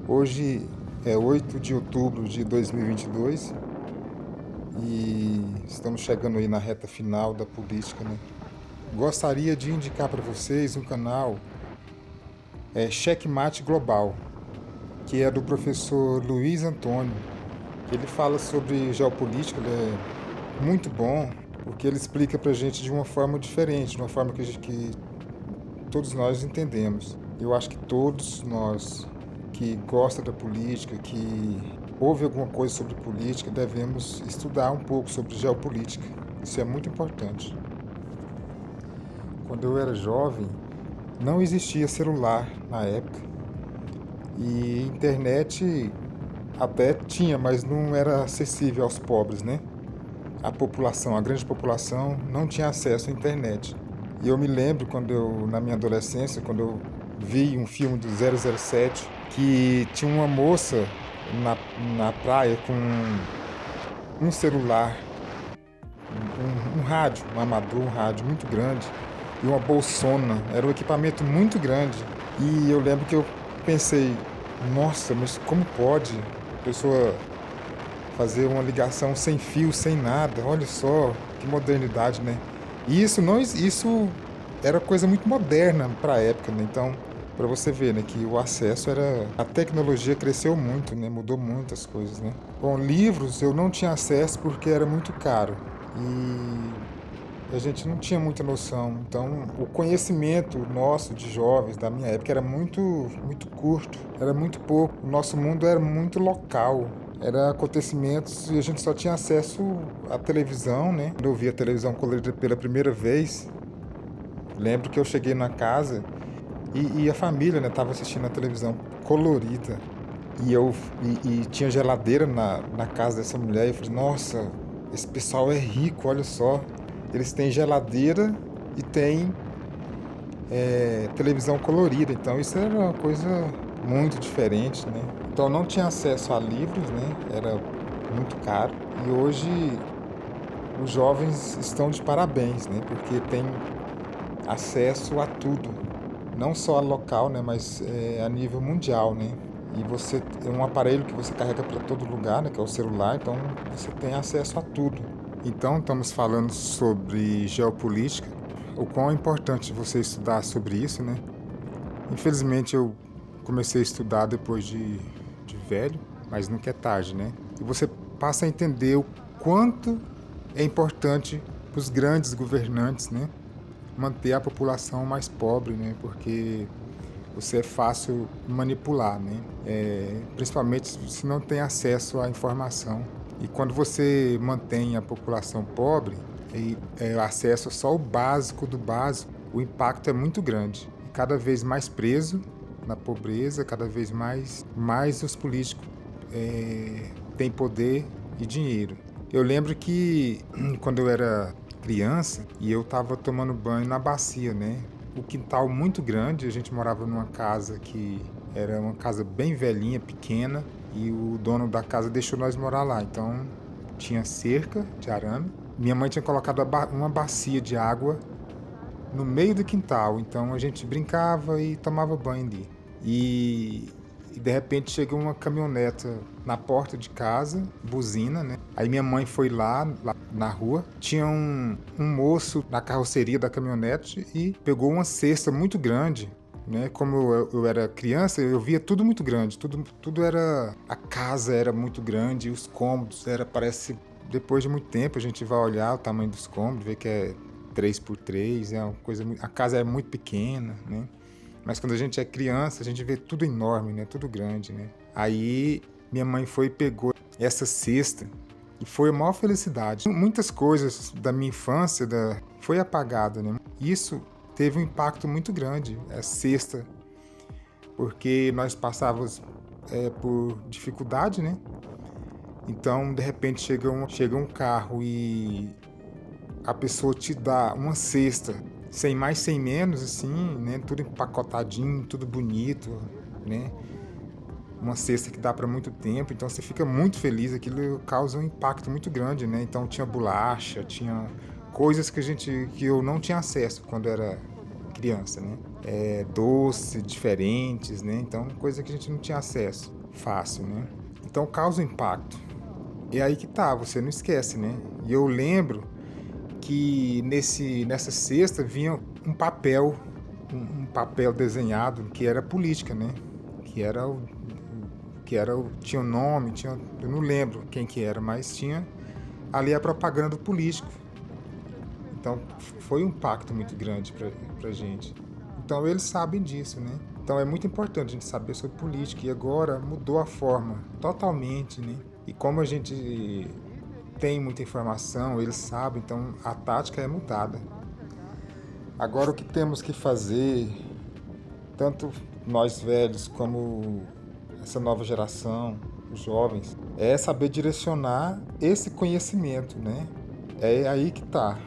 Hoje é 8 de outubro de 2022 e estamos chegando aí na reta final da política, né? Gostaria de indicar para vocês um canal, Checkmate Global, que é do professor Luiz Antônio. Ele fala sobre geopolítica, ele é muito bom, porque ele explica pra gente de uma forma diferente, de uma forma que todos nós entendemos. Eu acho que todos nós que gostam da política, que ouve alguma coisa sobre política, devemos estudar um pouco sobre geopolítica. Isso é muito importante. Quando eu era jovem, não existia celular na época. E internet até tinha, mas não era acessível aos pobres, né? A grande população, não tinha acesso à internet. E eu me lembro na minha adolescência, quando eu vi um filme do 007, que tinha uma moça na praia com um celular, um rádio, um amador, um rádio muito grande, e uma bolsona. Era um equipamento muito grande. E eu lembro que eu pensei, nossa, mas como pode a pessoa fazer uma ligação sem fio, sem nada? Olha só, que modernidade, né? E isso era coisa muito moderna para a época, né? Então, para você ver, né, que o acesso a tecnologia cresceu muito, né? Mudou muitas coisas, né? Bom, livros eu não tinha acesso porque era muito caro e a gente não tinha muita noção. Então, o conhecimento nosso de jovens da minha época era muito curto, era muito pouco. O nosso mundo era muito local. Era acontecimentos e a gente só tinha acesso à televisão, né? Quando eu vi a televisão colorida pela primeira vez, lembro que eu cheguei na casa e a família, né, tava assistindo a televisão colorida. E tinha geladeira na casa dessa mulher. E eu falei, nossa, esse pessoal é rico, olha só. Eles têm geladeira e têm televisão colorida. Então isso era uma coisa muito diferente, né? Então não tinha acesso a livros, né? Era muito caro. E hoje os jovens estão de parabéns, né? Porque tem acesso a tudo, não só local, né? Mas a nível mundial, né? E você é um aparelho que você carrega para todo lugar, né? Que é o celular. Então você tem acesso a tudo. Então estamos falando sobre geopolítica. O quão é importante você estudar sobre isso, né? Infelizmente eu comecei a estudar depois de velho, mas nunca é tarde, né? E você passa a entender o quanto é importante para os grandes governantes, né? Manter a população mais pobre, né? Porque você é fácil manipular, né? Principalmente se não tem acesso à informação. E quando você mantém a população pobre e acesso só ao básico do básico, o impacto é muito grande. E cada vez mais preso na pobreza, cada vez mais os políticos têm poder e dinheiro. Eu lembro que quando eu era criança e eu estava tomando banho na bacia, né? O quintal muito grande, a gente morava numa casa que era uma casa bem velhinha, pequena, e o dono da casa deixou nós morar lá. Então tinha cerca de arame. Minha mãe tinha colocado uma bacia de água no meio do quintal, então a gente brincava e tomava banho ali. E de repente chegou uma caminhoneta na porta de casa, buzina, né? Aí minha mãe foi lá na rua, tinha um moço na carroceria da caminhonete e pegou uma cesta muito grande, né? Como eu era criança, eu via tudo muito grande, tudo era... A casa era muito grande, os cômodos parece... Depois de muito tempo a gente vai olhar o tamanho dos cômodos, ver que é 3x3, é uma coisa... A casa é muito pequena, né? Mas quando a gente é criança, a gente vê tudo enorme, né? Tudo grande, né? Aí minha mãe foi e pegou essa cesta e foi a maior felicidade. Muitas coisas da minha infância foi apagada, né? Isso teve um impacto muito grande, a cesta, porque nós passávamos por dificuldade, né? Então, de repente, chega um carro e a pessoa te dá uma cesta, sem mais, sem menos, assim, né? Tudo empacotadinho, tudo bonito, né? Uma cesta que dá para muito tempo, então você fica muito feliz, aquilo causa um impacto muito grande, né? Então tinha bolacha, tinha coisas que eu não tinha acesso quando era criança, né? Doces diferentes, né? Então coisa que a gente não tinha acesso. fácil, né? Então causa impacto. E aí que tá, você não esquece, né? E eu lembro que nessa cesta vinha um papel, um papel desenhado que era política, né? Que era tinha um nome, eu não lembro quem que era, mas tinha ali a propaganda do político. Então foi um impacto muito grande pra gente. Então eles sabem disso, né? Então é muito importante a gente saber sobre política e agora mudou a forma totalmente, né? E como a gente tem muita informação, eles sabem, então a tática é mudada. Agora o que temos que fazer, tanto nós velhos como essa nova geração, os jovens, é saber direcionar esse conhecimento, né? É aí que tá.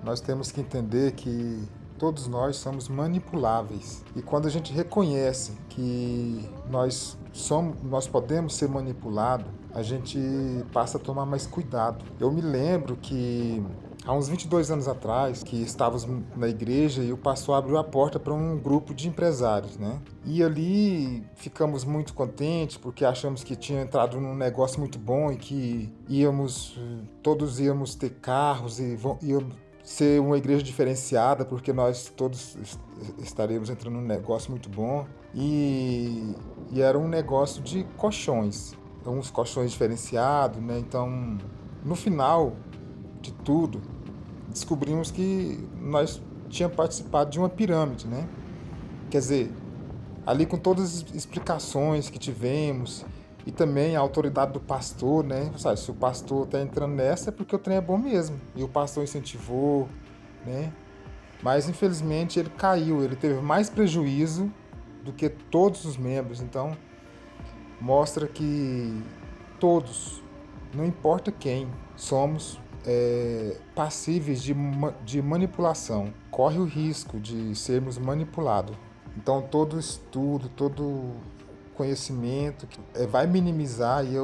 Nós temos que entender que todos nós somos manipuláveis. E quando a gente reconhece que nós podemos ser manipulados, a gente passa a tomar mais cuidado. Eu me lembro que há uns 22 anos atrás, que estávamos na igreja e o pastor abriu a porta para um grupo de empresários, né? E ali ficamos muito contentes porque achamos que tinha entrado num negócio muito bom e que todos íamos ter carros e íamos ser uma igreja diferenciada, porque nós todos estaremos entrando num negócio muito bom. E era um negócio de colchões, uns colchões diferenciados, né? Então, no final de tudo, descobrimos que nós tínhamos participado de uma pirâmide, né? Quer dizer, ali com todas as explicações que tivemos e também a autoridade do pastor, né? Sabe, se o pastor está entrando nessa é porque o trem é bom mesmo. E o pastor incentivou, né? Mas infelizmente ele caiu, ele teve mais prejuízo do que todos os membros. Então mostra que todos, não importa quem, somos passíveis de manipulação. Corre o risco de sermos manipulados. Então todo estudo, todo conhecimento vai minimizar e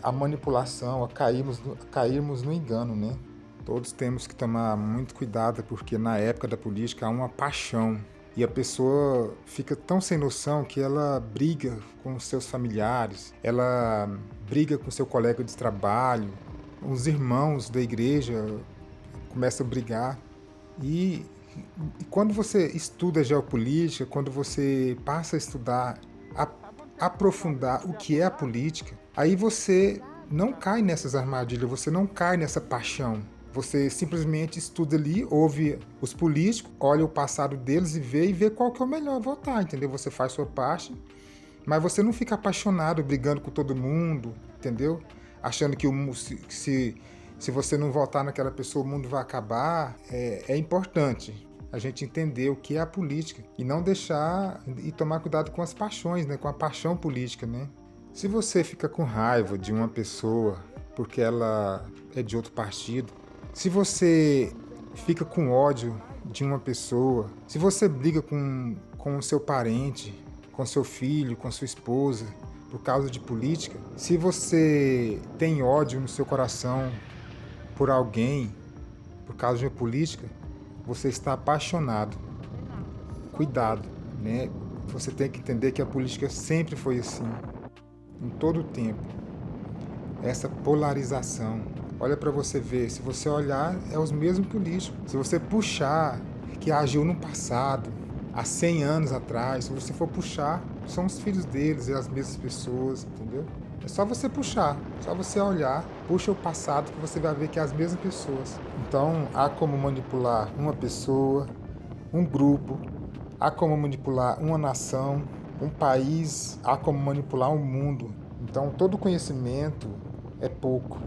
a manipulação, a cairmos no engano, né? Todos temos que tomar muito cuidado porque na época da política há uma paixão e a pessoa fica tão sem noção que ela briga com seus familiares, ela briga com seu colega de trabalho, os irmãos da igreja começam a brigar e quando você estuda geopolítica, quando você passa a estudar, aprofundar o que é a política, aí você não cai nessas armadilhas, você não cai nessa paixão. Você simplesmente estuda ali, ouve os políticos, olha o passado deles e vê qual que é o melhor votar, entendeu? Você faz sua parte, mas você não fica apaixonado, brigando com todo mundo, entendeu? Achando que se você não votar naquela pessoa, o mundo vai acabar. É importante a gente entender o que é a política e não deixar e tomar cuidado com as paixões, né? Com a paixão política, né? Se você fica com raiva de uma pessoa porque ela é de outro partido, se você fica com ódio de uma pessoa, se você briga com o seu parente, com seu filho, com sua esposa, por causa de política, se você tem ódio no seu coração por alguém, por causa de uma política, você está apaixonado. Cuidado, né? Você tem que entender que a política sempre foi assim, em todo o tempo. Essa polarização. Olha para você ver, se você olhar, é os mesmos políticos. Se você puxar que agiu no passado, há 100 anos atrás, se você for puxar, são os filhos deles, é as mesmas pessoas, entendeu? É só você puxar, só você olhar, puxa o passado que você vai ver que é as mesmas pessoas. Então, há como manipular uma pessoa, um grupo, há como manipular uma nação, um país, há como manipular um mundo. Então, todo conhecimento é pouco.